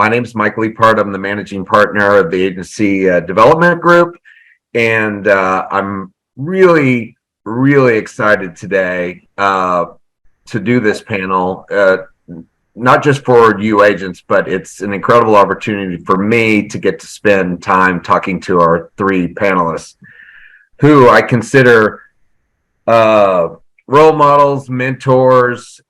My name is Mike Leapart. I'm the managing partner of the agency development group. And I'm really, really excited today to do this panel, not just for you agents, but it's an incredible opportunity for me to get to spend time talking to our three panelists, who I consider role models, mentors,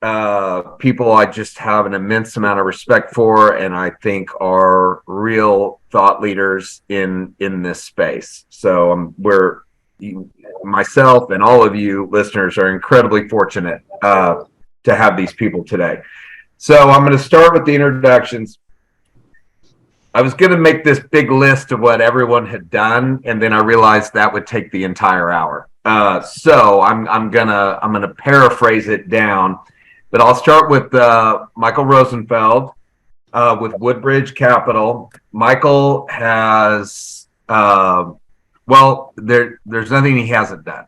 people I just have an immense amount of respect for, and I think are real thought leaders in this space. So myself and all of you listeners are incredibly fortunate to have these people today. So I'm going to start with the introductions. I was going to make this big list of what everyone had done, and then I realized that would take the entire hour. So I'm gonna paraphrase it down, but I'll start with Michael Rosenfeld with Woodbridge Capital. Michael has there's nothing he hasn't done.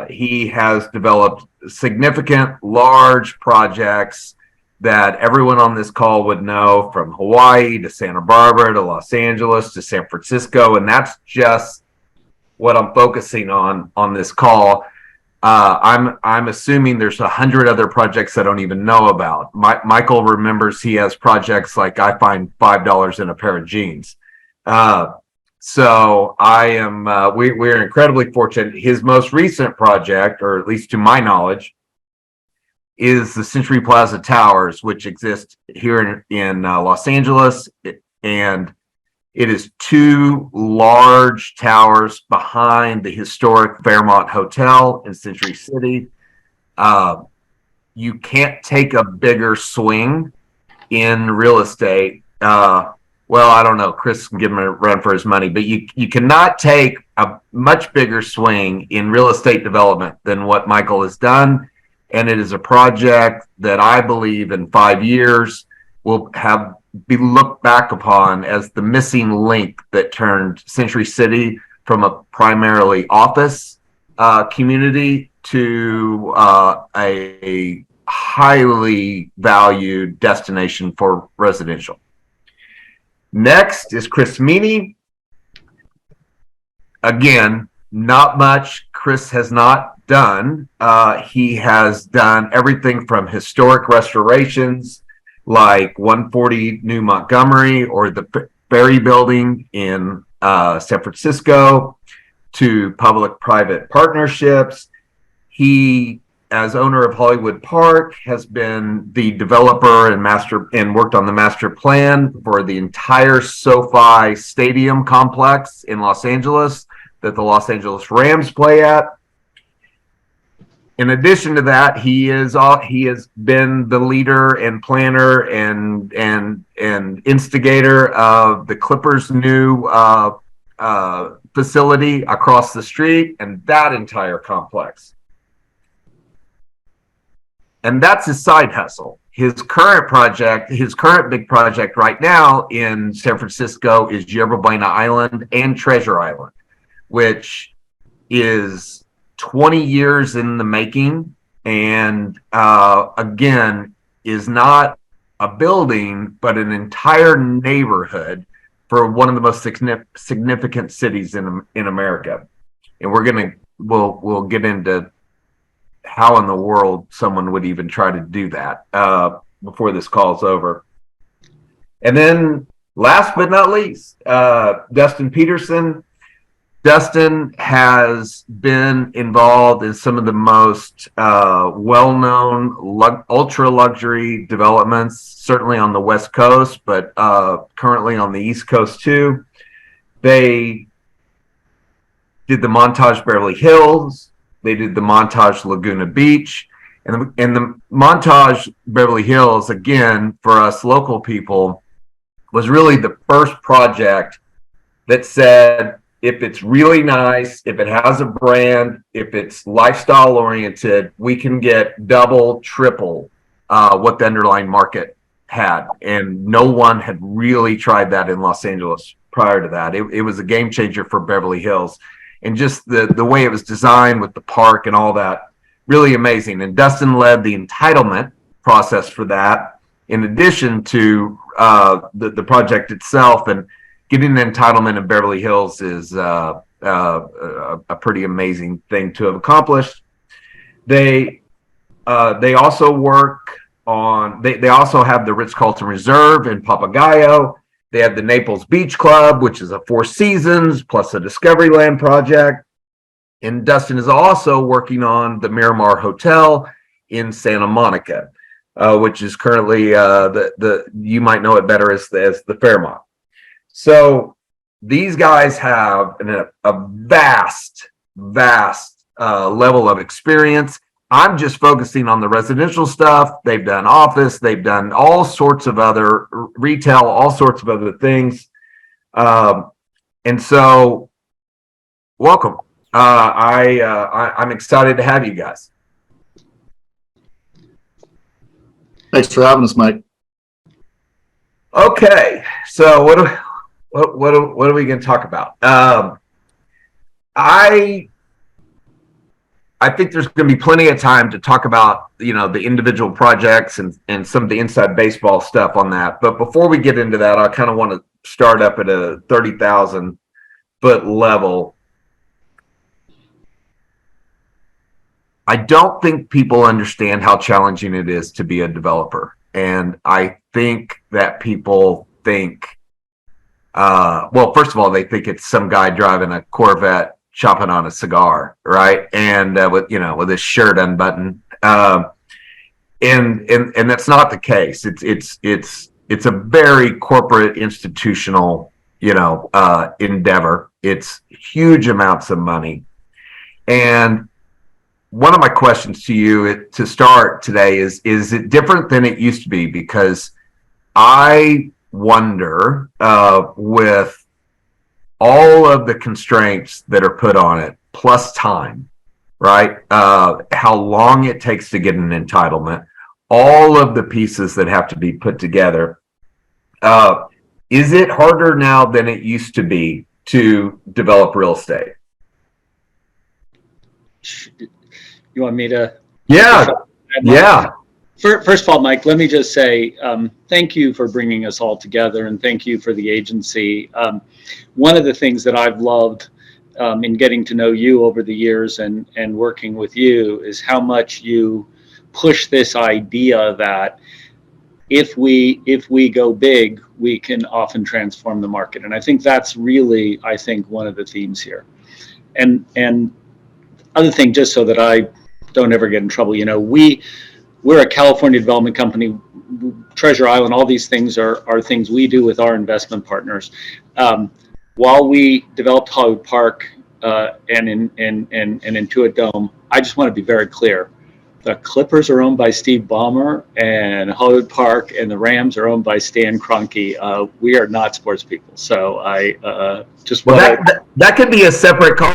He has developed significant, large projects that everyone on this call would know, from Hawaii to Santa Barbara to Los Angeles to San Francisco, and that's just what I'm focusing on this call. I'm assuming there's 100 other projects I don't even know about. Michael remembers he has projects like I find $5 in a pair of jeans. So we're incredibly fortunate. His most recent project, or at least to my knowledge, is the Century Plaza Towers, which exist here in Los Angeles, and it is two large towers behind the historic Fairmont Hotel in Century City. You can't take a bigger swing in real estate. Well, I don't know. Chris can give him a run for his money, but you cannot take a much bigger swing in real estate development than what Michael has done. And it is a project that I believe in 5 years will be looked back upon as the missing link that turned Century City from a primarily office community to a highly valued destination for residential. Next is Chris Meany. Again, not much Chris has not done. He has done everything from historic restorations like 140 New Montgomery or the Ferry Building in San Francisco, to public-private partnerships. He, as owner of Hollywood Park, has been the developer and worked on the master plan for the entire SoFi Stadium complex in Los Angeles that the Los Angeles Rams play at. In addition to that, he has been the leader and planner and instigator of the Clippers' new facility across the street and that entire complex. And that's his side hustle. His current big project right now in San Francisco is Yerba Buena Island and Treasure Island, which is 20 years in the making, and again, is not a building, but an entire neighborhood for one of the most significant cities in America. And we'll get into how in the world someone would even try to do that before this call's over. And then last but not least, Dustin Peterson. Dustin has been involved in some of the most well-known ultra luxury developments, certainly on the West Coast, but currently on the East Coast too. They did the Montage Beverly Hills. They did the Montage Laguna Beach. And the Montage Beverly Hills, again, for us local people, was really the first project that said, if it's really nice, if it has a brand, if it's lifestyle oriented, we can get double, triple what the underlying market had. And no one had really tried that in Los Angeles prior to that. It was a game changer for Beverly Hills. And just the way it was designed with the park and all that, really amazing. And Dustin led the entitlement process for that, in addition to the project itself, and getting an entitlement in Beverly Hills is a pretty amazing thing to have accomplished. They also work on. They also have the Ritz-Carlton Reserve in Papagayo. They have the Naples Beach Club, which is a Four Seasons plus a Discoveryland project. And Dustin is also working on the Miramar Hotel in Santa Monica, which is currently the you might know it better as the Fairmont. So these guys have a vast level of experience. I'm just focusing on the residential stuff. They've done office. They've done all sorts of other retail, all sorts of other things. And so, welcome. I'm excited to have you guys. Thanks for having us, Mike. Okay, so what are we going to talk about? I think there's going to be plenty of time to talk about, the individual projects and some of the inside baseball stuff on that. But before we get into that, I kind of want to start up at a 30,000 foot level. I don't think people understand how challenging it is to be a developer. And I think that people think, well, first of all, they think it's some guy driving a Corvette chopping on a cigar, right? And with his shirt unbuttoned. And that's not the case. It's a very corporate institutional, endeavor. It's huge amounts of money. And one of my questions to you to start today is it different than it used to be? Because I wonder, with all of the constraints that are put on it, plus time, right? How long it takes to get an entitlement, all of the pieces that have to be put together. Is it harder now than it used to be to develop real estate? You want me to? Yeah. Yeah. First of all, Mike, let me just say thank you for bringing us all together, and thank you for the agency. One of the things that I've loved in getting to know you over the years and working with you is how much you push this idea that if we go big, we can often transform the market. And I think that's really, one of the themes here. And other thing, just so that I don't ever get in trouble, we're a California development company. Treasure Island, all these things are things we do with our investment partners. While we developed Hollywood Park and in Intuit Dome, I just want to be very clear. The Clippers are owned by Steve Ballmer, and Hollywood Park and the Rams are owned by Stan Kroenke. We are not sports people, so I just want that could be a separate call.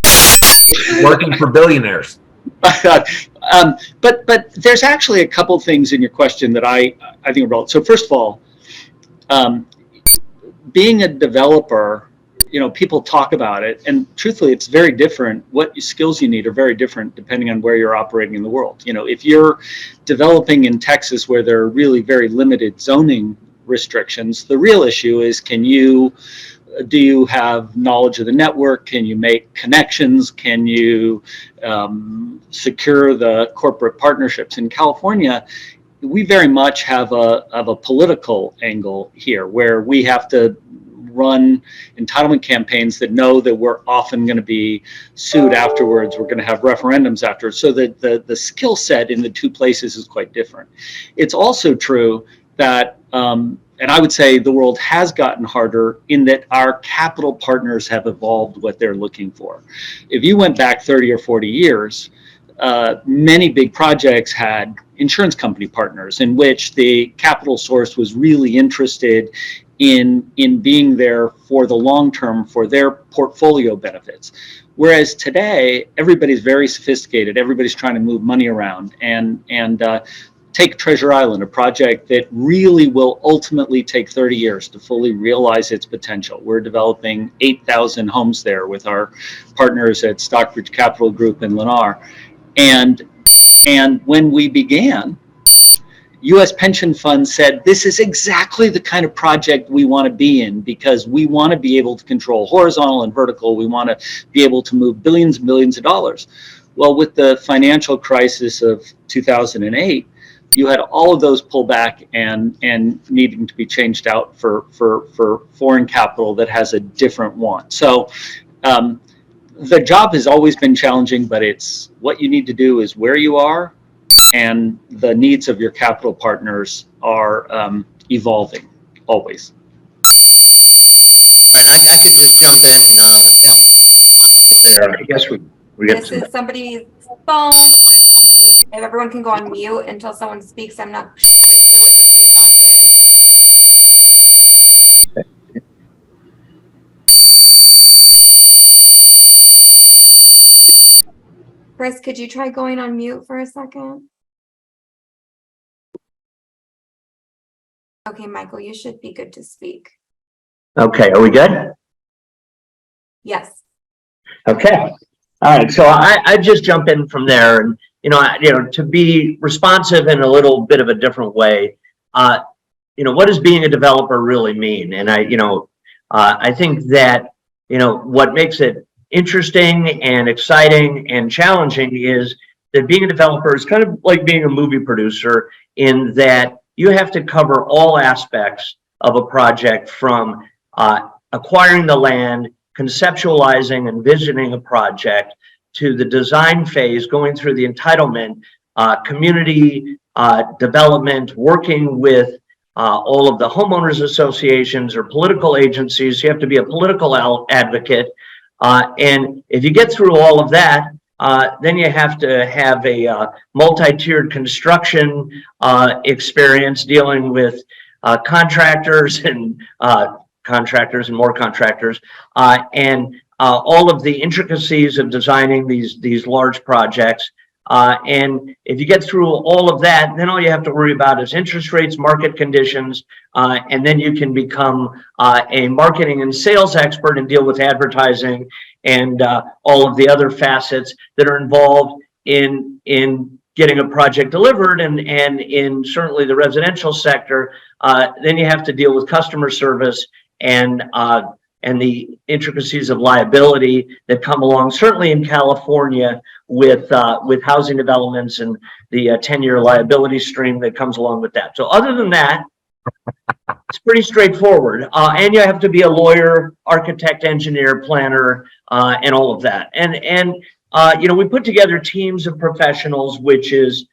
Working for billionaires. But there's actually a couple things in your question that I think are relevant. So first of all, being a developer, people talk about it, and truthfully, it's very different. What skills you need are very different depending on where you're operating in the world. If you're developing in Texas where there are really very limited zoning restrictions, the real issue is do you have knowledge of the network? Can you make connections? Can you secure the corporate partnerships? In California, we very much have a political angle here where we have to run entitlement campaigns that know that we're often going to be sued afterwards. We're going to have referendums afterwards. So that the skill set in the two places is quite different. It's also true that and I would say the world has gotten harder in that our capital partners have evolved what they're looking for. If you went back 30 or 40 years, many big projects had insurance company partners in which the capital source was really interested in being there for the long term for their portfolio benefits. Whereas today, everybody's very sophisticated. Everybody's trying to move money around. And take Treasure Island, a project that really will ultimately take 30 years to fully realize its potential. We're developing 8,000 homes there with our partners at Stockbridge Capital Group and Lennar. And when we began, U.S. pension funds said, this is exactly the kind of project we want to be in, because we want to be able to control horizontal and vertical. We want to be able to move billions and billions of dollars. Well, with the financial crisis of 2008, you had all of those pull back and needing to be changed out for foreign capital that has a different want. So the job has always been challenging, but it's what you need to do is where you are, and the needs of your capital partners are evolving always. And I could just jump in there. I guess we get This some. is somebody's phone, or somebody, if everyone can go on mute until someone speaks. I'm not quite sure what the feedback is. Chris, could you try going on mute for a second? Okay, Michael, you should be good to speak. Okay, are we good? Yes. Okay. All right. So I just jump in from there, and to be responsive in a little bit of a different way. What does being a developer really mean? And I think that what makes it interesting and exciting and challenging is that being a developer is kind of like being a movie producer, in that you have to cover all aspects of a project, from acquiring the land, conceptualizing and visioning a project, to the design phase, going through the entitlement, community development, working with all of the homeowners associations or political agencies. You have to be a political advocate. And if you get through all of that, then you have to have a multi-tiered construction experience, dealing with contractors and more contractors, and all of the intricacies of designing these large projects. And if you get through all of that, then all you have to worry about is interest rates, market conditions, and then you can become a marketing and sales expert and deal with advertising and all of the other facets that are involved in getting a project delivered. And in certainly the residential sector, then you have to deal with customer service and the intricacies of liability that come along, certainly in California, with housing developments and the 10-year liability stream that comes along with that. So other than that, it's pretty straightforward. And you have to be a lawyer, architect, engineer, planner, and all of that. And we put together teams of professionals, which is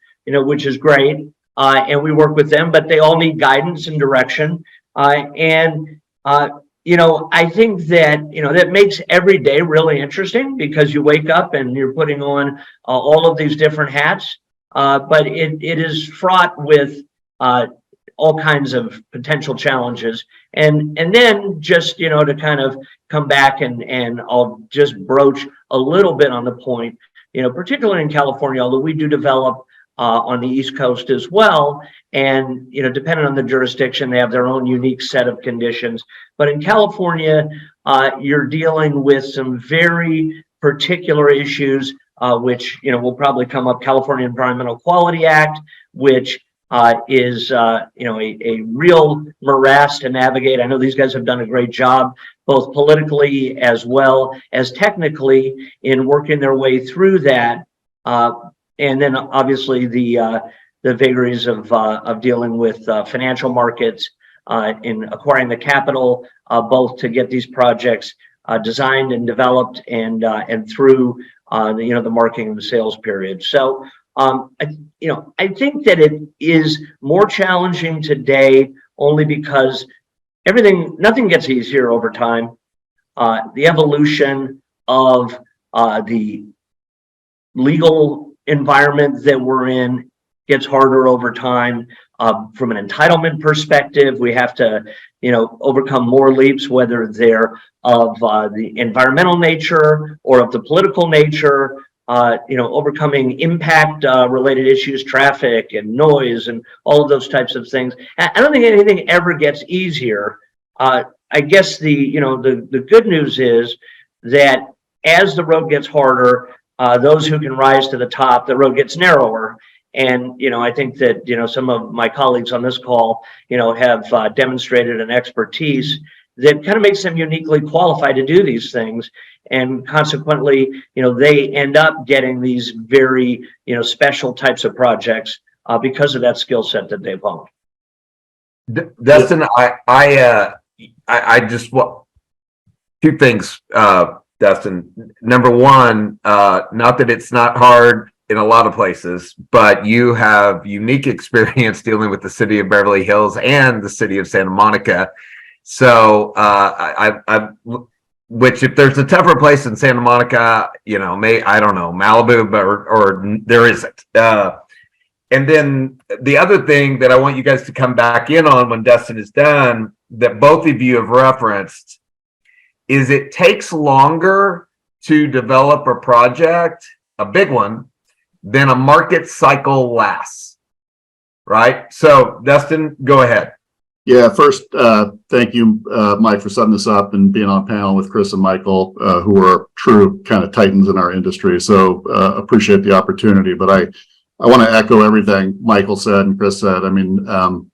great. And we work with them, but they all need guidance and direction. I think that, that makes every day really interesting, because you wake up and you're putting on all of these different hats. But it is fraught with all kinds of potential challenges. And then just, to kind of come back and I'll just broach a little bit on the point, particularly in California, although we do develop on the East Coast as well. And, depending on the jurisdiction, they have their own unique set of conditions. But in California, you're dealing with some very particular issues, which, will probably come up. California Environmental Quality Act, which is, a real morass to navigate. I know these guys have done a great job, both politically as well as technically, in working their way through that. And then obviously the vagaries of dealing with financial markets in acquiring the capital, both to get these projects designed and developed and through the marketing and the sales period. So I think that it is more challenging today, only because nothing gets easier over time. The evolution of the legal environment that we're in gets harder over time. From an entitlement perspective, we have to, overcome more leaps, whether they're of the environmental nature or of the political nature, overcoming impact related issues, traffic and noise and all of those types of things. I don't think anything ever gets easier. I guess the good news is that as the road gets harder, those who can rise to the top, the road gets narrower. And, I think that, some of my colleagues on this call, have demonstrated an expertise that kind of makes them uniquely qualified to do these things. And consequently, they end up getting these very, special types of projects because of that skill set that they've honed. Dustin, I just want two things, Dustin. Number one, not that it's not hard in a lot of places, but you have unique experience dealing with the city of Beverly Hills and the city of Santa Monica. So, which if there's a tougher place in Santa Monica, I don't know, Malibu, or there isn't. And then the other thing that I want you guys to come back in on when Dustin is done, that both of you have referenced, is it takes longer to develop a project, a big one, than a market cycle lasts, right? So Dustin, go ahead. Yeah, first, thank you, Mike, for setting this up and being on panel with Chris and Michael, who are true kind of titans in our industry. So appreciate the opportunity. But I want to echo everything Michael said and Chris said. I mean,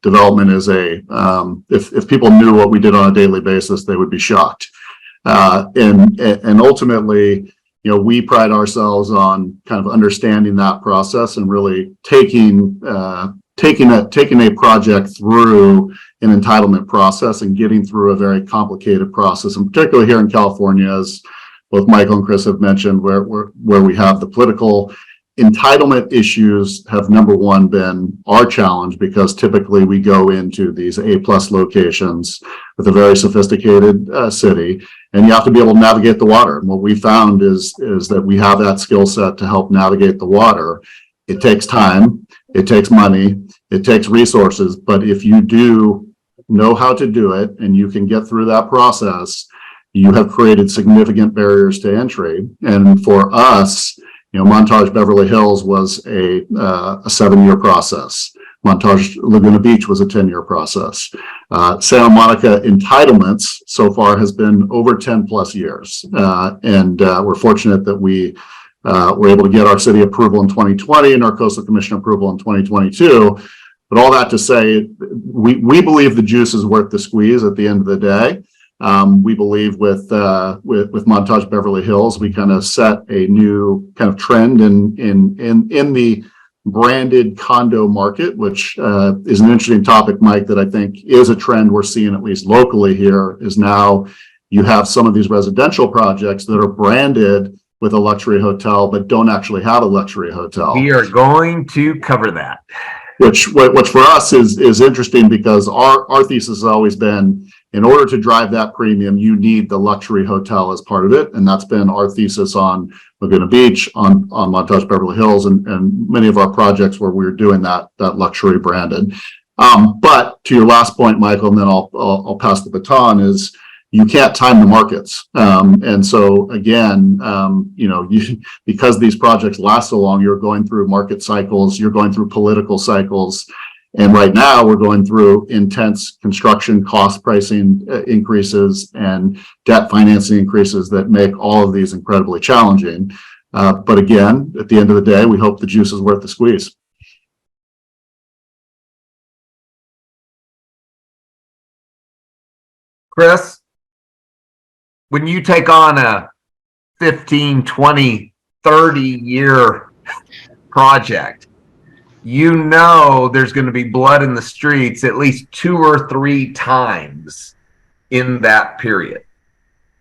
development is if people knew what we did on a daily basis, they would be shocked. And ultimately, we pride ourselves on kind of understanding that process and really taking a project through an entitlement process and getting through a very complicated process, and particularly here in California, as both Michael and Chris have mentioned, where we have the political entitlement issues have, number one, been our challenge, because typically we go into these A+ locations with a very sophisticated city, and you have to be able to navigate the water. And what we found is that we have that skill set to help navigate the water. It takes time, it takes money, it takes resources, but if you do know how to do it and you can get through that process, you have created significant barriers to entry. And for us, Montage Beverly Hills was a 7-year process. Montage Laguna Beach was a 10-year process. Santa Monica entitlements so far has been over 10 plus years. And we're fortunate that we were able to get our city approval in 2020 and our coastal commission approval in 2022. But all that to say, we believe the juice is worth the squeeze at the end of the day. We believe with Montage Beverly Hills, we kind of set a new kind of trend in the branded condo market, which is an interesting topic, Mike, that I think is a trend we're seeing, at least locally here, is now you have some of these residential projects that are branded with a luxury hotel, but don't actually have a luxury hotel. We are going to cover that. Which for us is interesting, because our thesis has always been, in order to drive that premium, you need the luxury hotel as part of it. And that's been our thesis on Laguna Beach, on Montage Beverly Hills, and many of our projects where we're doing that luxury branded. But to your last point, Michael, and then I'll pass the baton, is you can't time the markets. And so again, because these projects last so long, you're going through market cycles, you're going through political cycles. And right now we're going through intense construction cost pricing increases and debt financing increases that make all of these incredibly challenging. But again, at the end of the day, we hope the juice is worth the squeeze. Chris, when you take on a 15, 20, 30-year project, there's going to be blood in the streets at least 2 or 3 times in that period,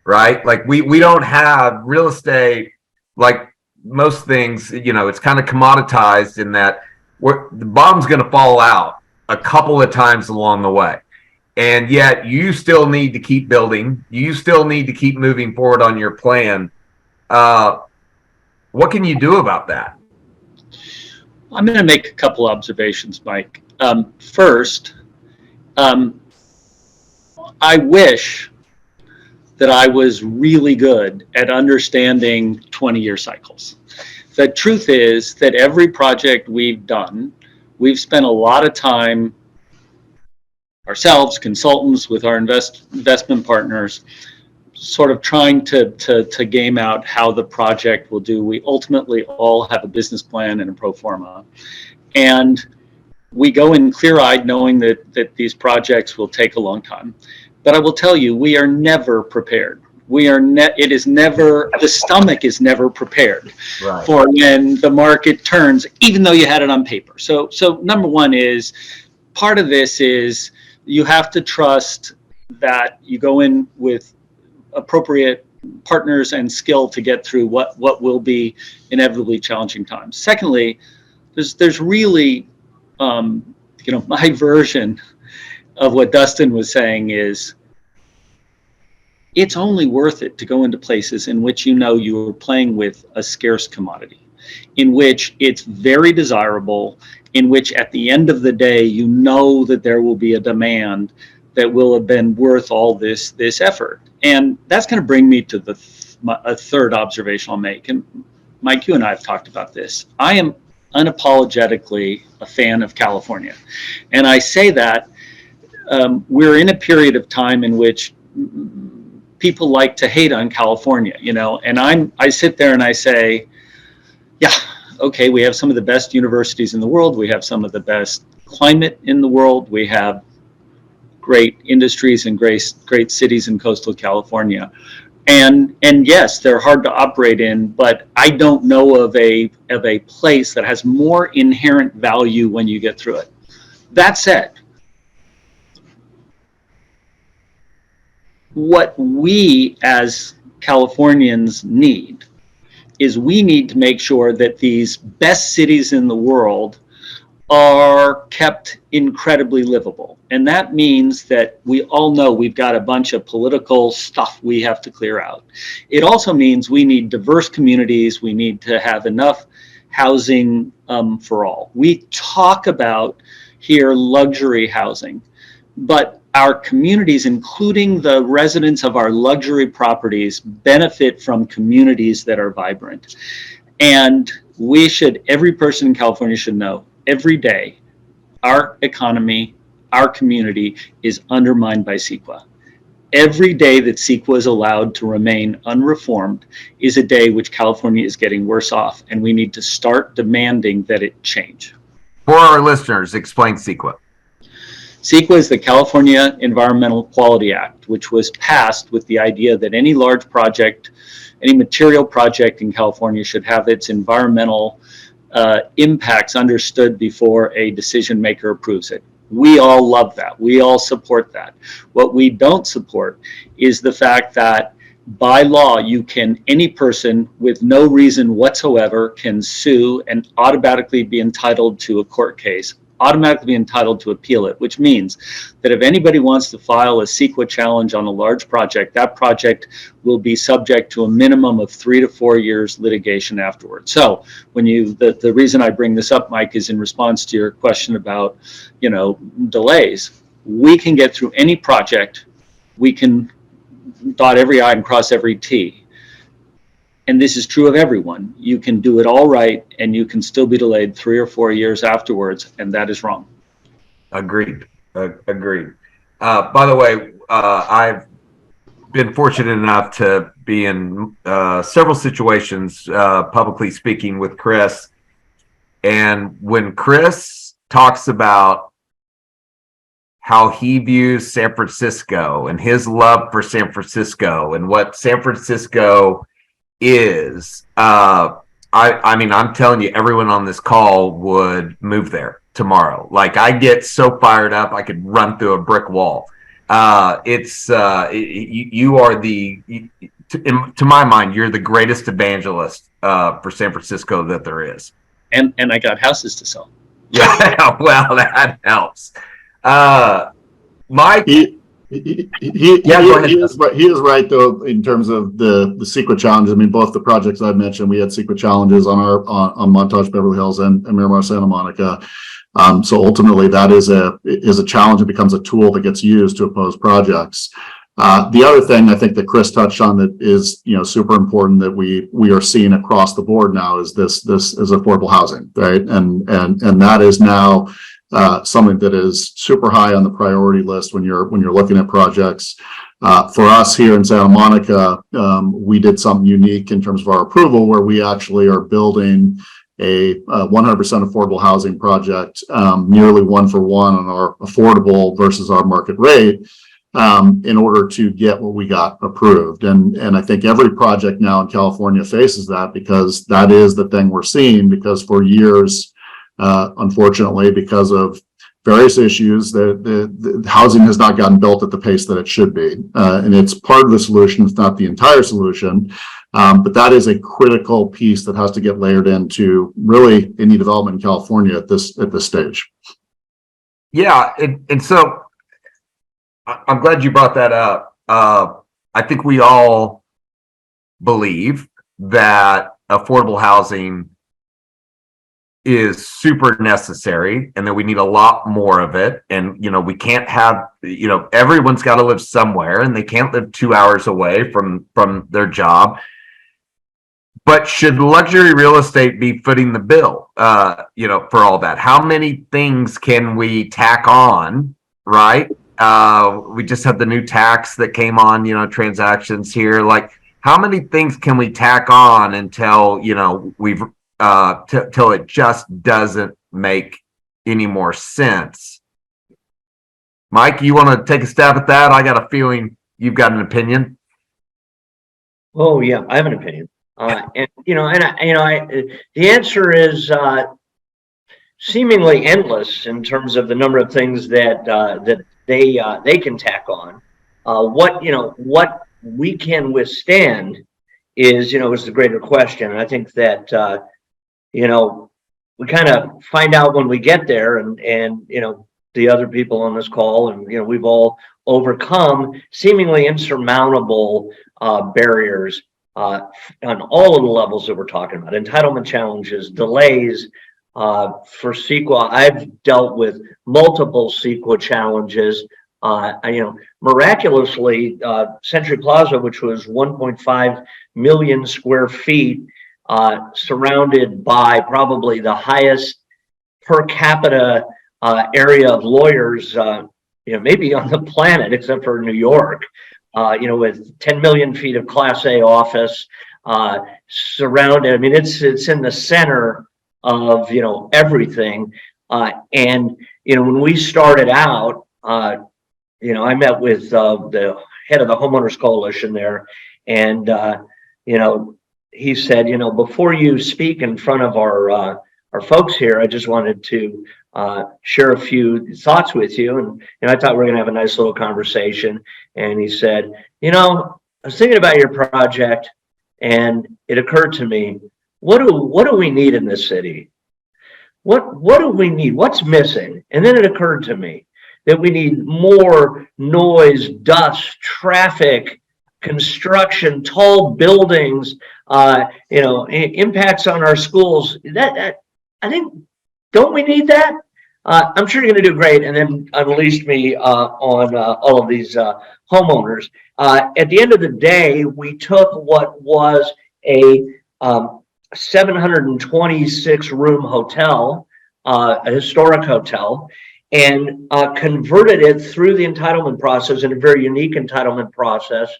right? Like we don't have real estate, like most things, it's kind of commoditized in that the bottom's going to fall out a couple of times along the way. And yet you still need to keep building. You still need to keep moving forward on your plan. What can you do about that? I'm going to make a couple observations, Mike. First, I wish that I was really good at understanding 20-year cycles. The truth is that every project we've done, we've spent a lot of time ourselves, consultants, with our investment partners, sort of trying to game out how the project will do. We ultimately all have a business plan and a pro forma. And we go in clear-eyed knowing that these projects will take a long time. But I will tell you, we are never prepared. It is never, the stomach is never prepared for when the market turns, even though you had it on paper. So number one is, part of this is you have to trust that you go in with appropriate partners and skill to get through what will be inevitably challenging times. Secondly, there's really, my version of what Dustin was saying is, it's only worth it to go into places in which you are playing with a scarce commodity, in which it's very desirable, in which at the end of the day, you know that there will be a demand that will have been worth all this effort. And that's going to bring me to a third observation I'll make. And Mike, you and I have talked about this. I am unapologetically a fan of California. And I say that we're in a period of time in which people like to hate on California, and I sit there and I say, yeah, okay, we have some of the best universities in the world. We have some of the best climate in the world. We have great industries and great cities in coastal California. And yes, they're hard to operate in, but I don't know of a place that has more inherent value when you get through it. That said, what we as Californians need is we need to make sure that these best cities in the world are kept incredibly livable. And that means that we all know we've got a bunch of political stuff we have to clear out. It also means we need diverse communities. We need to have enough housing for all. We talk about here luxury housing, but our communities, including the residents of our luxury properties, benefit from communities that are vibrant. And every person in California should know, every day, our economy, our community is undermined by CEQA. Every day that CEQA is allowed to remain unreformed is a day which California is getting worse off, and we need to start demanding that it change. For our listeners, explain CEQA. CEQA is the California Environmental Quality Act, which was passed with the idea that any large project, any material project in California should have its environmental impacts understood before a decision maker approves it. We all love that. We all support that. What we don't support is the fact that by law, any person with no reason whatsoever can sue and automatically be entitled to a court case, automatically be entitled to appeal it, which means that if anybody wants to file a CEQA challenge on a large project, that project will be subject to a minimum of 3 to 4 years litigation afterwards. So when the reason I bring this up, Mike, is in response to your question about, delays. We can get through any project. We can dot every I and cross every T. And this is true of everyone. You can do it all right, and you can still be delayed 3 or 4 years afterwards, and that is wrong. Agreed. Agreed. By the way, I've been fortunate enough to be in several situations, publicly speaking, with Chris. And when Chris talks about how he views San Francisco and his love for San Francisco and what San Francisco is, I mean, I'm telling you, everyone on this call would move there tomorrow. Like, I get so fired up, I could run through a brick wall. You are to my mind, you're the greatest evangelist for San Francisco that there is. And I got houses to sell. Yeah, well, that helps. Mike? He is right though, in terms of the CEQA challenges. I mean, both the projects I've mentioned, we had CEQA challenges on Montage, Beverly Hills, and Miramar, Santa Monica. So ultimately, that is a challenge. It becomes a tool that gets used to oppose projects. The other thing I think that Chris touched on that is super important that we are seeing across the board now is this is affordable housing, right? And that is now something that is super high on the priority list when you're looking at projects. For us here in Santa Monica, we did something unique in terms of our approval, where we actually are building a 100% affordable housing project, nearly 1-for-1 on our affordable versus our market rate, in order to get what we got approved. And I think every project now in California faces that, because that is the thing we're seeing, because for years, unfortunately, because of various issues, the housing has not gotten built at the pace that it should be. And it's part of the solution, it's not the entire solution. But that is a critical piece that has to get layered into really any development in California at this stage. Yeah, and so I'm glad you brought that up. I think we all believe that affordable housing is super necessary and that we need a lot more of it. And, we can't have, everyone's got to live somewhere, and they can't live 2 hours away from their job. But should luxury real estate be footing the bill, for all that? How many things can we tack on, right? We just had the new tax that came on, transactions here. Like, how many things can we tack on until, we've till it just doesn't make any more sense? Mike, you want to take a stab at that? I got a feeling you've got an opinion. Oh yeah, I have an opinion. The answer is seemingly endless in terms of the number of things that they can tack on. What we can withstand is the greater question. And I think that we kind of find out when we get there, and the other people on this call, and we've all overcome seemingly insurmountable barriers on all of the levels that we're talking about: entitlement challenges, delays for CEQA. I've dealt with multiple CEQA challenges. Miraculously, Century Plaza, which was 1.5 million square feet, surrounded by probably the highest per capita area of lawyers, maybe on the planet, except for New York. With 10 million feet of Class A office, surrounded. I mean, it's in the center of everything. And when we started out, I met with the head of the homeowners coalition there, and he said, before you speak in front of our folks here, I just wanted to share a few thoughts with you. And I thought we were going to have a nice little conversation. And he said, I was thinking about your project, and it occurred to me, what do we need in this city? What do we need? What's missing? And then it occurred to me that we need more noise, dust, traffic, construction, tall buildings, impacts on our schools. That I think, don't we need that? I'm sure you're going to do great, and then unleash me on all of these homeowners. At the end of the day, we took what was a 726 room hotel, a historic hotel, and converted it through the entitlement process, in a very unique entitlement process,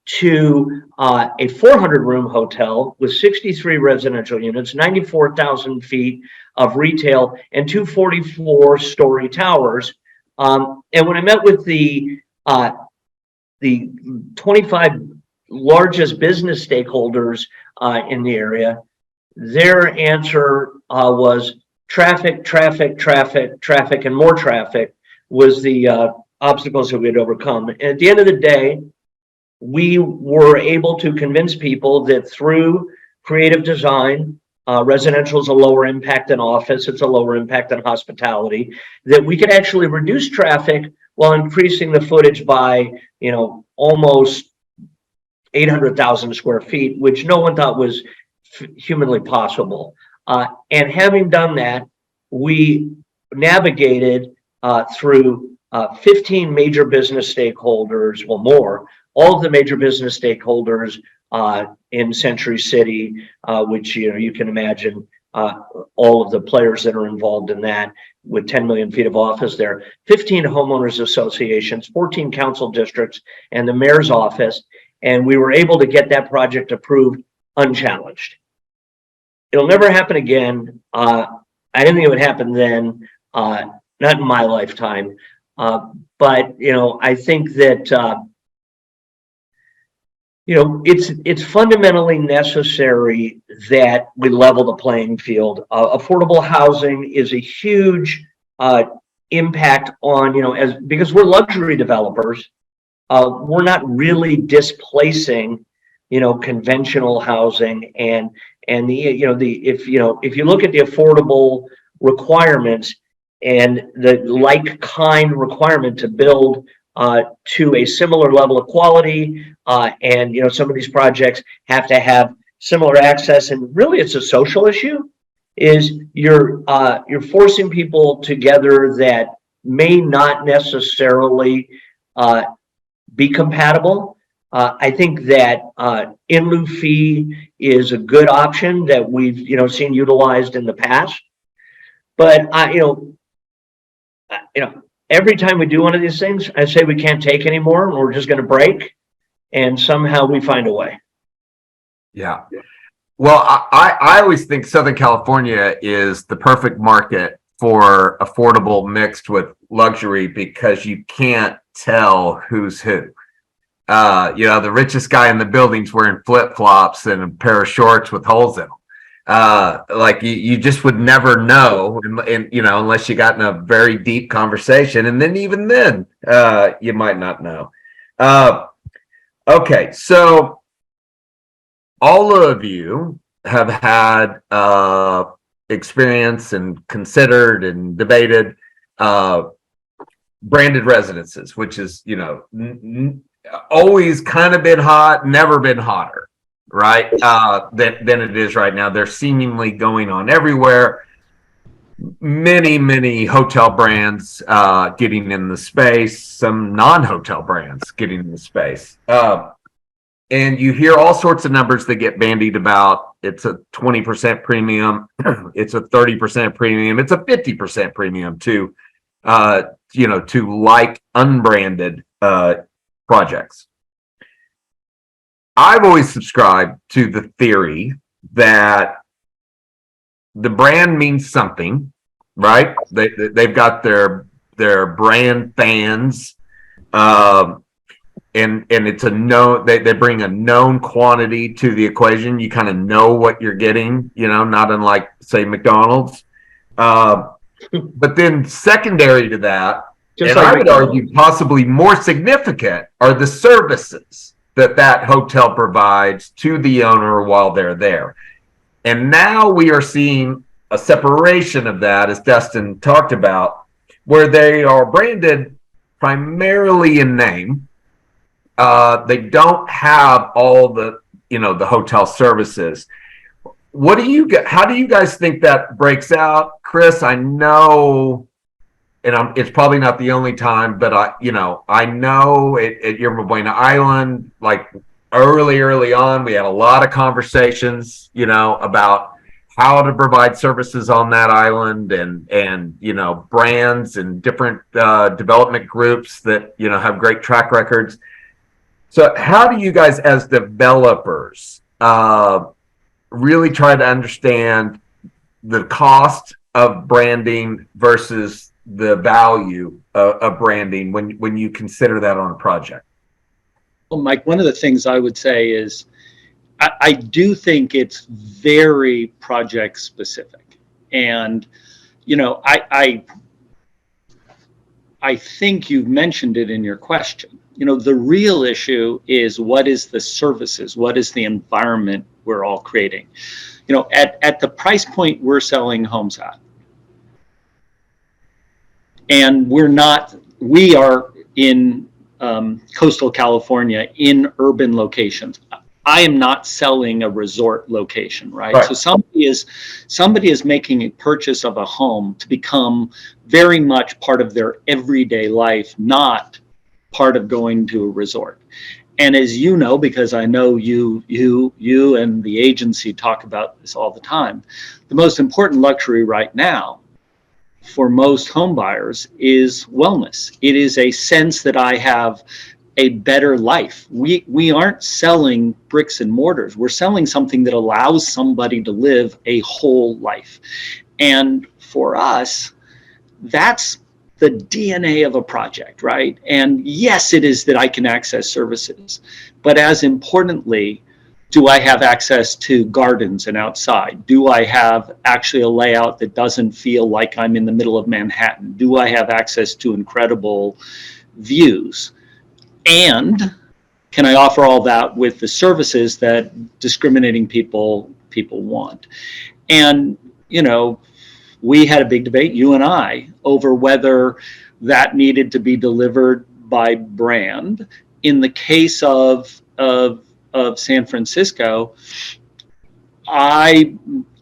to a 400 room hotel with 63 residential units, 94,000 feet of retail, and 244 story towers. And when I met with the 25 largest business stakeholders in the area, their answer was traffic, and more traffic was the obstacles that we had overcome. And at the end of the day, we were able to convince people that through creative design, residential is a lower impact than office, it's a lower impact than hospitality, that we could actually reduce traffic while increasing the footage by, almost 800,000 square feet, which no one thought was humanly possible. And having done that, we navigated through 15 major business stakeholders, well, more, all of the major business stakeholders in Century City, which you can imagine all of the players that are involved in that, with 10 million feet of office there, 15 homeowners associations, 14 council districts, and the mayor's office. And we were able to get that project approved unchallenged. it'll never happen again. I didn't think it would happen then, not in my lifetime. But I think that it's fundamentally necessary that we level the playing field. Affordable housing is a huge impact on, because we're luxury developers, we're not really displacing, conventional housing and if you look at the affordable requirements and the like kind requirement to build to a similar level of quality, and some of these projects have to have similar access, and really it's a social issue. Is you're forcing people together that may not necessarily be compatible. I think that in lieu fee is a good option that we've seen utilized in the past. But every time we do one of these things, I say we can't take anymore, and we're just going to break, and somehow we find a way. Yeah. Well, I always think Southern California is the perfect market for affordable mixed with luxury because you can't tell who's who. The richest guy in the building's wearing flip-flops and a pair of shorts with holes in them. Like you just would never know, and unless you got in a very deep conversation, and then even then, you might not know. Okay, so all of you have had experience and considered and debated branded residences, which is always kind of been hot, never been hotter, right? Than it is right now. They're seemingly going on everywhere. Many hotel brands getting in the space, some non-hotel brands getting in the space. And you hear all sorts of numbers that get bandied about. It's a 20% premium, it's a 30% premium, it's a 50% premium to like unbranded projects. I've always subscribed to the theory that the brand means something, right? They've got their brand fans, and it's a known. They bring a known quantity to the equation. You kind of know what you're getting, not unlike say McDonald's. But then secondary to that, just and like I would argue possibly more significant, are the services that hotel provides to the owner while they're there. And now we are seeing a separation of that, as Dustin talked about, where they are branded primarily in name. They don't have all the hotel services. How do you guys think that breaks out? Chris, I know, and it's probably not the only time, but I know at Yerba Buena Island, like early on, we had a lot of conversations, about how to provide services on that island, and brands and different development groups that have great track records. So how do you guys as developers really try to understand the cost of branding versus the value of branding when you consider that on a project? Well, Mike, one of the things I would say is I do think it's very project specific. And, I think you've mentioned it in your question. The real issue is what is the services? What is the environment we're all creating? At the price point we're selling homes at, and we are in coastal California in urban locations. I am not selling a resort location, right? So somebody is making a purchase of a home to become very much part of their everyday life, not part of going to a resort. And as you know, because I know you and the agency talk about this all the time, the most important luxury right now for most home buyers is wellness. It is a sense that I have a better life. We aren't selling bricks and mortars. We're selling something that allows somebody to live a whole life. And for us, that's the DNA of a project, right? And yes, it is that I can access services, but as importantly, do I have access to gardens and outside? Do I have actually a layout that doesn't feel like I'm in the middle of Manhattan? Do I have access to incredible views? And can I offer all that with the services that discriminating people want? And, you know, we had a big debate, you and I, over whether that needed to be delivered by brand. In the case of San Francisco, I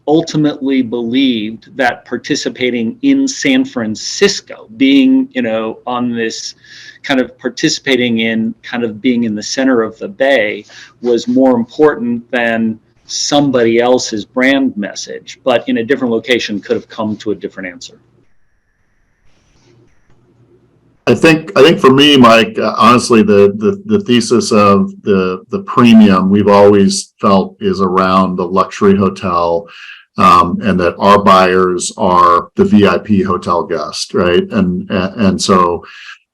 ultimately believed that participating in San Francisco, being, you know, on this kind of participating in kind of being in the center of the Bay was more important than somebody else's brand message, but in a different location could have come to a different answer. I think for me, Mike, honestly, the thesis of the premium we've always felt is around the luxury hotel, and that our buyers are the VIP hotel guest, right? And so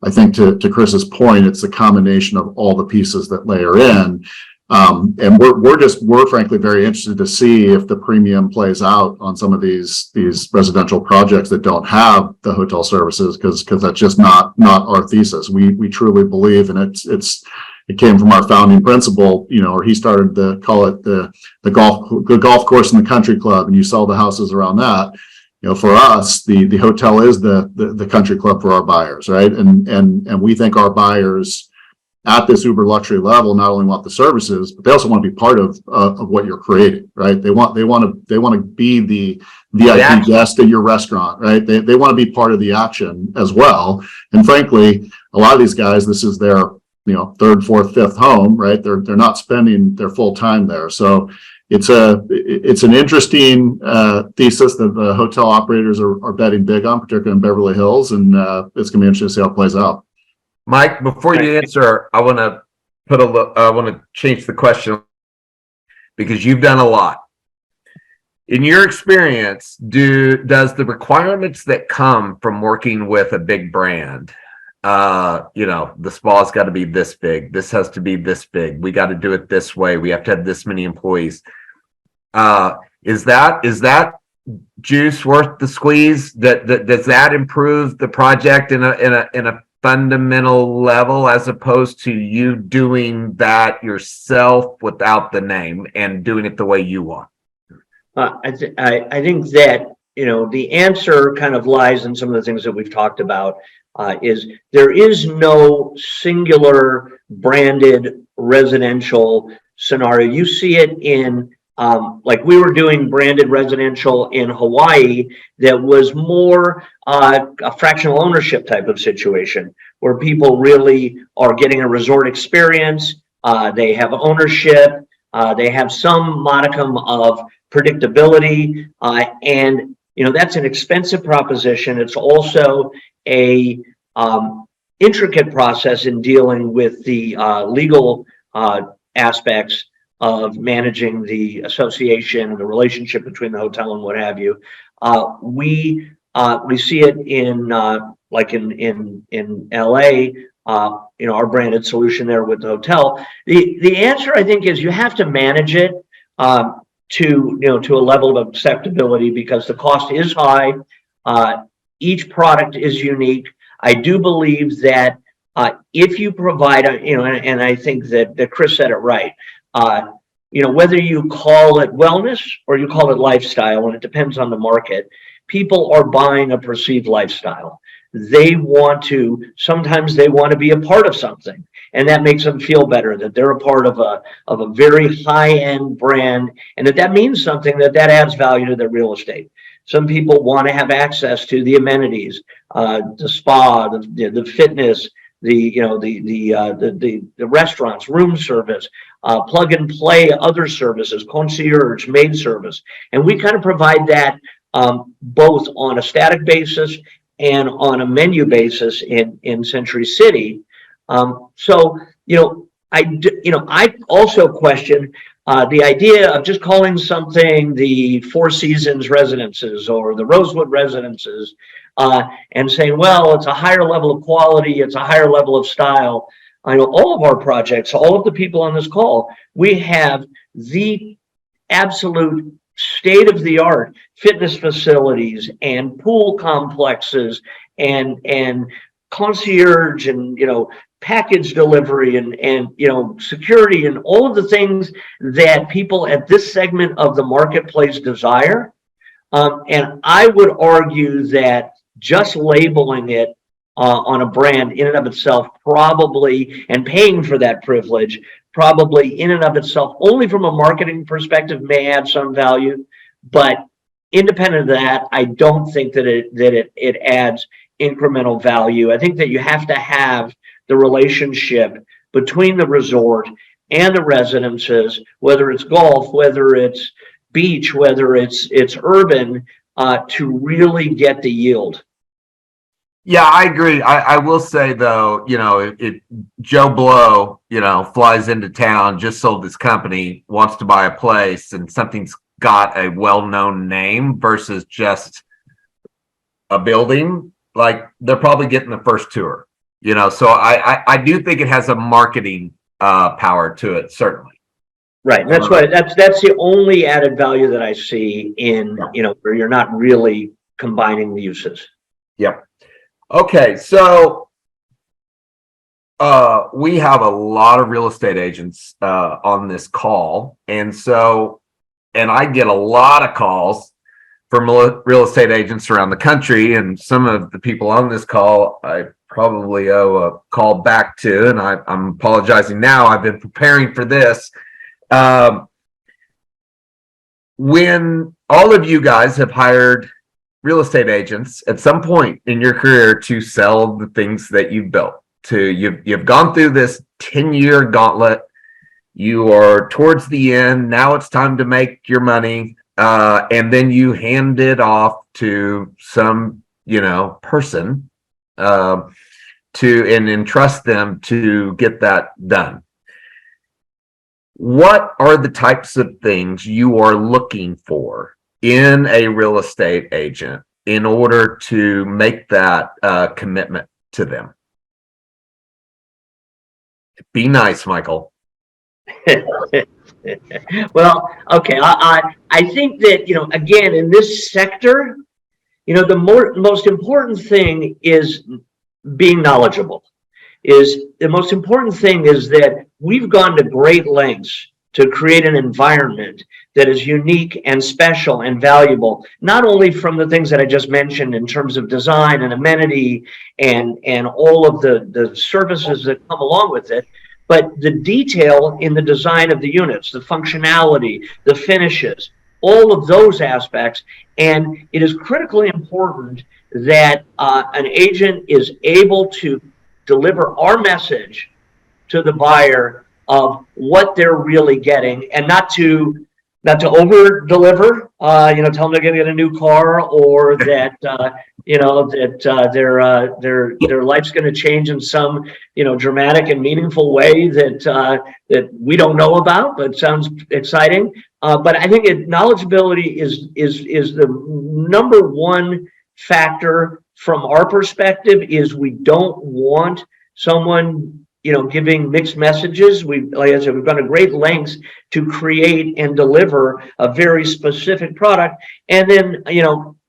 I think to Chris's point, it's a combination of all the pieces that layer in. And we're frankly very interested to see if the premium plays out on some of these residential projects that don't have the hotel services, because that's just not our thesis. We truly believe, and it came from our founding principle, you know, or he started to call it the golf course and the country club, and you sell the houses around that. You know, for us, the hotel is the country club for our buyers, right? And we think our buyers at this uber luxury level not only want the services, but they also want to be part of what you're creating, right? They want to be the VIP guest at your restaurant, right? They want to be part of the action as well. And frankly, a lot of these guys, this is their, you know, third, fourth, fifth home, right? They're not spending their full time there. So it's an interesting thesis that the hotel operators are betting big on, particularly in Beverly Hills, and it's going to be interesting to see how it plays out. Mike, before you answer, I want to change the question, because you've done a lot. In your experience, does the requirements that come from working with a big brand, you know, the spa's got to be this big, this has to be this big, we got to do it this way, we have to have this many employees, is that juice worth the squeeze? Does that improve the project in a fundamental level, as opposed to you doing that yourself without the name and doing it the way you want? I think that, you know, the answer kind of lies in some of the things that we've talked about. Is there is no singular branded residential scenario. You see it in like we were doing branded residential in Hawaii that was more a fractional ownership type of situation, where people really are getting a resort experience. They have ownership. They have some modicum of predictability, and you know, that's an expensive proposition. It's also a intricate process in dealing with the legal aspects of managing the association, the relationship between the hotel and what have you. We see it in like in LA, you know, our branded solution there with the hotel. The answer, I think, is you have to manage it to a level of acceptability, because the cost is high. Each product is unique. I do believe that if you provide and I think that Chris said it right. You know, whether you call it wellness or you call it lifestyle, and it depends on the market, people are buying a perceived lifestyle. Sometimes they want to be a part of something, and that makes them feel better that they're a part of a very high-end brand, and that means something, that adds value to their real estate. Some people want to have access to the amenities, the spa, the fitness, the restaurants, room service, plug and play other services, concierge, maid service. And we kind of provide that both on a static basis and on a menu basis in Century City. So I also question the idea of just calling something the Four Seasons Residences or the Rosewood Residences, and saying, well, it's a higher level of quality, it's a higher level of style. I know all of our projects, all of the people on this call, we have the absolute state-of-the-art fitness facilities and pool complexes and concierge and package delivery and security and all of the things that people at this segment of the marketplace desire. And I would argue that just labeling it on a brand in and of itself probably, and paying for that privilege, probably in and of itself, only from a marketing perspective, may add some value. But independent of that, I don't think that it adds incremental value. I think that you have to have the relationship between the resort and the residences, whether it's golf, whether it's beach, whether it's urban, to really get the yield. Yeah, I agree. I will say though, if Joe Blow, flies into town, just sold his company, wants to buy a place, and something's got a well-known name versus just a building, like they're probably getting the first tour. So I do think it has a marketing power to it, certainly. Right. That's why that's the only added value that I see in, where you're not really combining the uses. Yep. Okay, so we have a lot of real estate agents on this call, and I get a lot of calls from real estate agents around the country, and some of the people on this call I probably owe a call back to, and I'm apologizing now. I've been preparing for this. When all of you guys have hired real estate agents at some point in your career to sell the things that you've built, you've gone through this 10-year gauntlet, you are towards the end, now it's time to make your money, and then you hand it off to some person and entrust them to get that done. What are the types of things you are looking for in a real estate agent in order to make that commitment to them? Be nice, Michael. Well, okay. I think that, again, in this sector, the most important thing is being knowledgeable. The most important thing is that we've gone to great lengths to create an environment that is unique and special and valuable, not only from the things that I just mentioned in terms of design and amenity and all of the services that come along with it, but the detail in the design of the units, the functionality, the finishes, all of those aspects. And it is critically important that an agent is able to deliver our message to the buyer of what they're really getting, and not to over deliver, tell them they're going to get a new car, or that their life's going to change in some dramatic and meaningful way that we don't know about, but sounds exciting. But I think knowledgeability is the number one factor from our perspective. Is we don't want someone giving mixed messages. Like I said, we've gone to great lengths to create and deliver a very specific product. And then,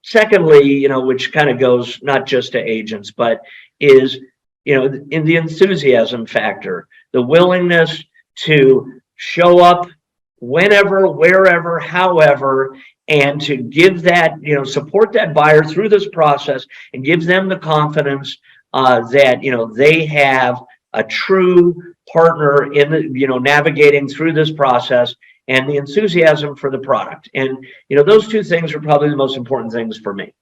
secondly, which kind of goes not just to agents, but is, in the enthusiasm factor, the willingness to show up whenever, wherever, however, and to give that, support that buyer through this process and give them the confidence that, they have a true partner in the, navigating through this process, and the enthusiasm for the product. And, those two things are probably the most important things for me.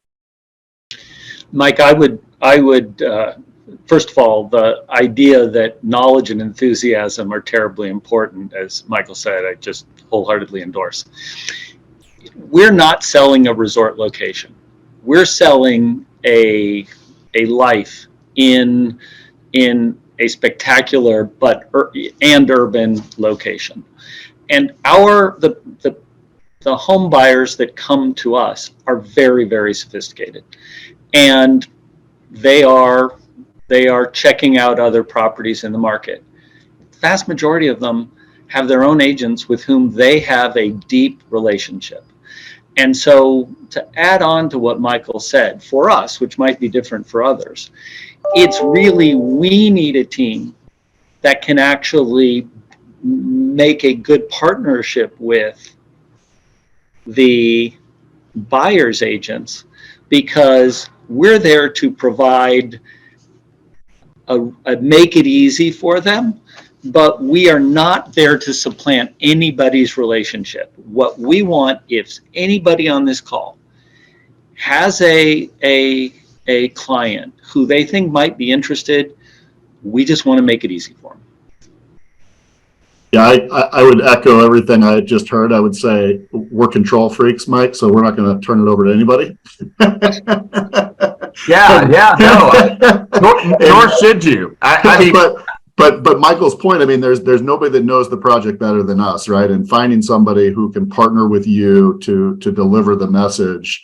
Mike, I would first of all, the idea that knowledge and enthusiasm are terribly important, as Michael said, I just wholeheartedly endorse. We're not selling a resort location. We're selling a life in a spectacular and urban location. And the home buyers that come to us are very, very sophisticated, and they are checking out other properties in the market. The vast majority of them have their own agents with whom they have a deep relationship. And so, to add on to what Michael said, for us, which might be different for others, it's really, we need a team that can actually make a good partnership with the buyer's agents, because we're there to provide a make it easy for them, but we are not there to supplant anybody's relationship. What we want, if anybody on this call has a client who they think might be interested, we just want to make it easy for them. Yeah, I would echo everything I had just heard. I would say we're control freaks, Mike, so we're not going to turn it over to anybody. Nor should you. I mean, but Michael's point, I mean, there's nobody that knows the project better than us, right? And finding somebody who can partner with you to deliver the message,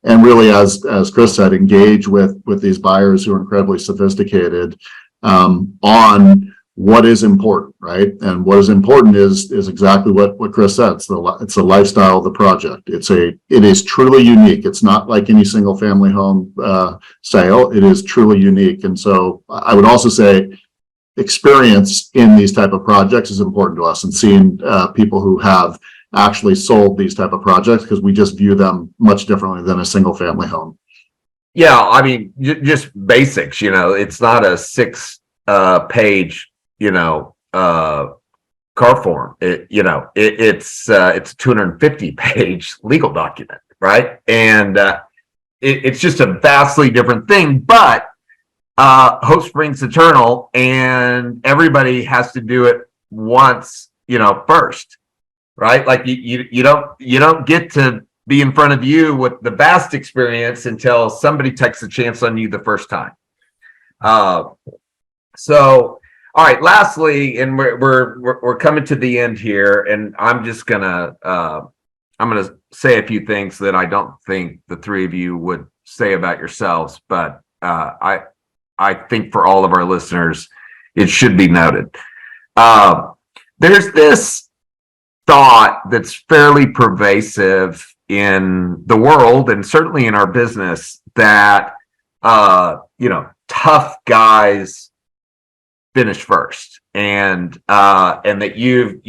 and really, as Chris said, engage with these buyers who are incredibly sophisticated on what is important, right? And what is important is exactly what Chris said. It's the lifestyle of the project. It is truly unique. It's not like any single family home sale. It is truly unique. And so I would also say experience in these type of projects is important to us, and seeing people who have actually sold these type of projects, because we just view them much differently than a single family home. yeah, I mean, just basics, it's not a 6-page, car form. It's a 250-page legal document, right? And it's just a vastly different thing. But hope springs eternal, and everybody has to do it once, first, right? Like you don't get to be in front of you with the vast experience until somebody takes a chance on you the first time. So. All right. Lastly, and we're coming to the end here, and I'm just gonna say a few things that I don't think the three of you would say about yourselves, but I think for all of our listeners, it should be noted. There's this thought that's fairly pervasive in the world, and certainly in our business, that tough guys finish first, and that you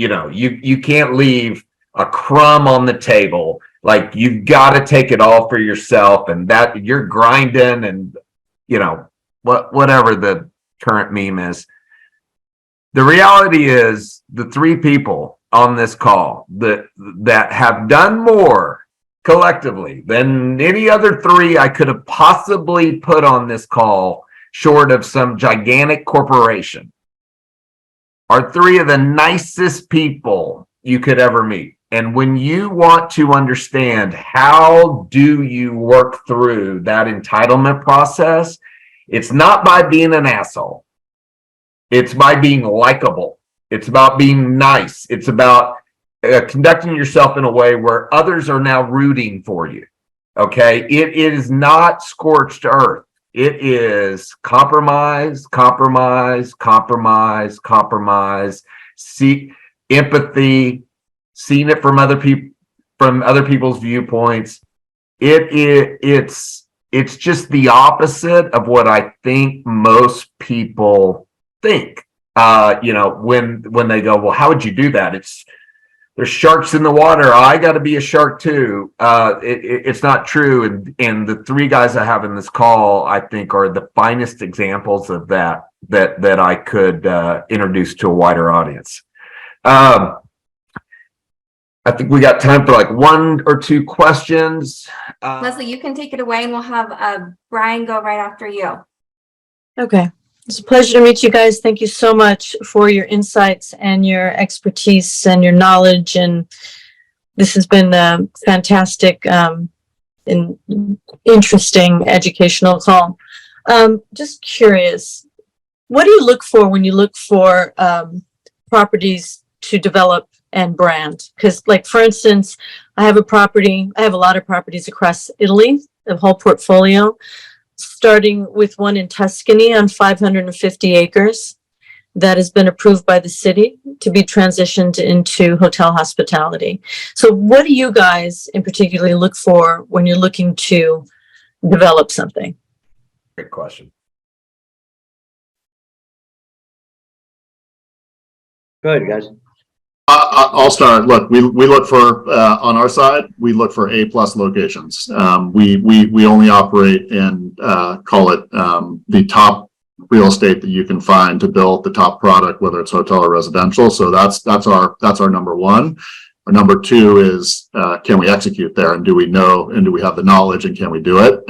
can't leave a crumb on the table. Like, you've got to take it all for yourself, and that you're grinding, and whatever the current meme is. The reality is, the three people on this call that have done more collectively than any other three I could have possibly put on this call, short of some gigantic corporation, are three of the nicest people you could ever meet. And when you want to understand how do you work through that entitlement process, it's not by being an asshole. It's by being likable. It's about being nice. It's about conducting yourself in a way where others are now rooting for you. Okay? It is not scorched earth. It is compromise, see empathy, seeing it from other people's viewpoints. It's just the opposite of what I think most people think. When they go, well, how would you do that? There's sharks in the water. I got to be a shark too. It's not true. And the three guys I have in this call, I think, are the finest examples of that I could introduce to a wider audience. I think we got time for like one or two questions. Leslie, you can take it away, and we'll have Brian go right after you. Okay. It's a pleasure to meet you guys. Thank you so much for your insights and your expertise and your knowledge. And this has been a fantastic and interesting educational call. Just curious, what do you look for when you look for properties to develop and brand? Because, like, for instance, I have a lot of properties across Italy, the whole portfolio, starting with one in Tuscany on 550 acres that has been approved by the city to be transitioned into hotel hospitality. So what do you guys in particular look for when you're looking to develop something? Great question. Go ahead, guys. I'll start. Look, we look for on our side, we look for A+ locations. We only operate in call it the top real estate that you can find to build the top product, whether it's hotel or residential. So that's our number one. Our number two is can we execute there, and do we know, and do we have the knowledge, and can we do it?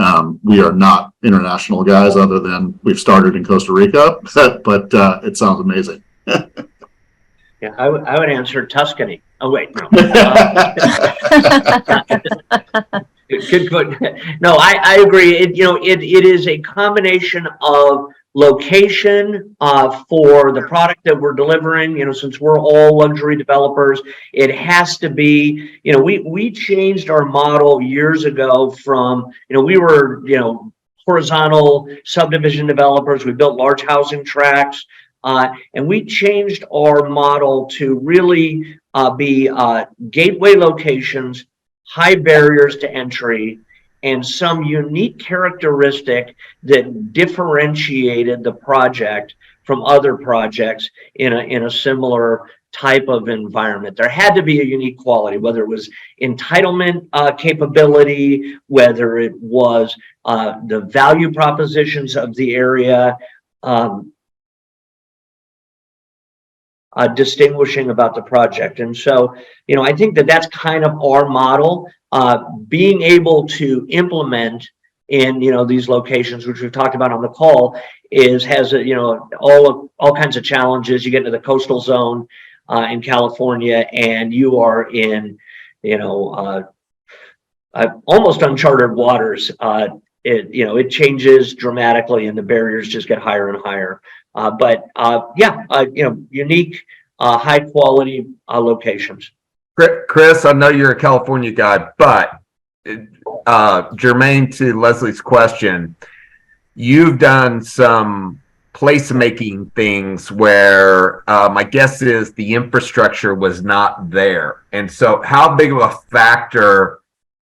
We are not international guys, other than we've started in Costa Rica, but it sounds amazing. Yeah, I would answer Tuscany. Oh, wait, no. Good. No, I agree. It is a combination of location for the product that we're delivering. Since we're all luxury developers, it has to be, we changed our model years ago from, we were, horizontal subdivision developers. We built large housing tracts. And we changed our model to really be gateway locations, high barriers to entry, and some unique characteristic that differentiated the project from other projects in a similar type of environment. There had to be a unique quality, whether it was entitlement capability, whether it was the value propositions of the area. Distinguishing about the project. And so, I think that that's kind of our model, being able to implement in, these locations, which we've talked about on the call, has all kinds of challenges. You get into the coastal zone in California, and you are in, almost uncharted waters. It changes dramatically, and the barriers just get higher and higher. Unique, high quality locations. Chris, I know you're a California guy, but germane to Leslie's question, you've done some placemaking things where my guess is the infrastructure was not there. And so how big of a factor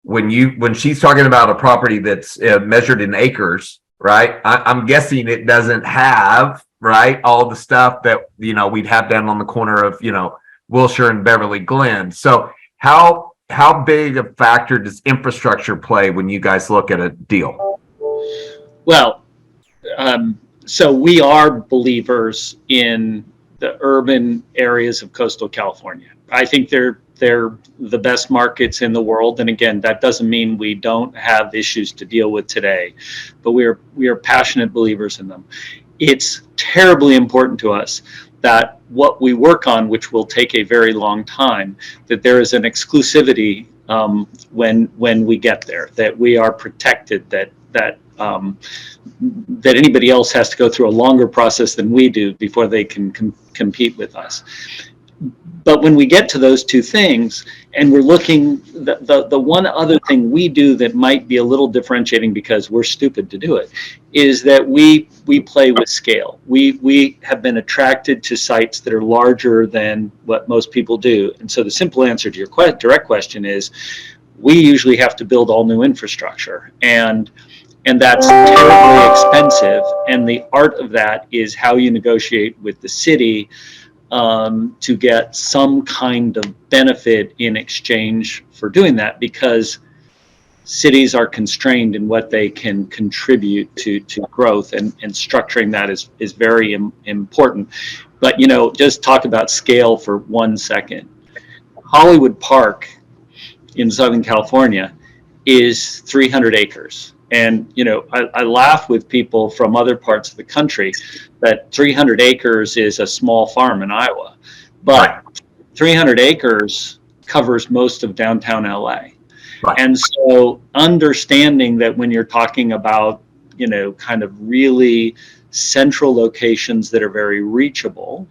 when she's talking about a property that's measured in acres, right? I'm guessing it doesn't have, right, all the stuff that, we'd have down on the corner of, Wilshire and Beverly Glen. So how big a factor does infrastructure play when you guys look at a deal? Well, so we are believers in the urban areas of coastal California. I think they're the best markets in the world. And again, that doesn't mean we don't have issues to deal with today, but we are passionate believers in them. It's terribly important to us that what we work on, which will take a very long time, that there is an exclusivity when we get there, that we are protected, that anybody else has to go through a longer process than we do before they can compete with us. But when we get to those two things, and we're looking, the one other thing we do that might be a little differentiating because we're stupid to do it, is that we play with scale. We have been attracted to sites that are larger than what most people do. And so the simple answer to your direct question is, we usually have to build all new infrastructure. And that's terribly expensive. And the art of that is how you negotiate with the city to get some kind of benefit in exchange for doing that, because cities are constrained in what they can contribute to growth, and structuring that is very important. But, just talk about scale for 1 second. Hollywood Park in Southern California is 300 acres. And, I laugh with people from other parts of the country that 300 acres is a small farm in Iowa, but 300 acres covers most of downtown LA. Right. And so understanding that when you're talking about, kind of really central locations that are very reachable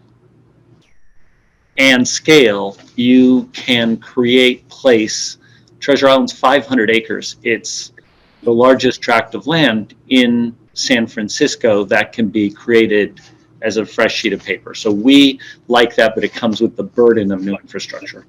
and scale, you can create place. Treasure Island's 500 acres. It's the largest tract of land in San Francisco that can be created as a fresh sheet of paper. So we like that, but it comes with the burden of new infrastructure.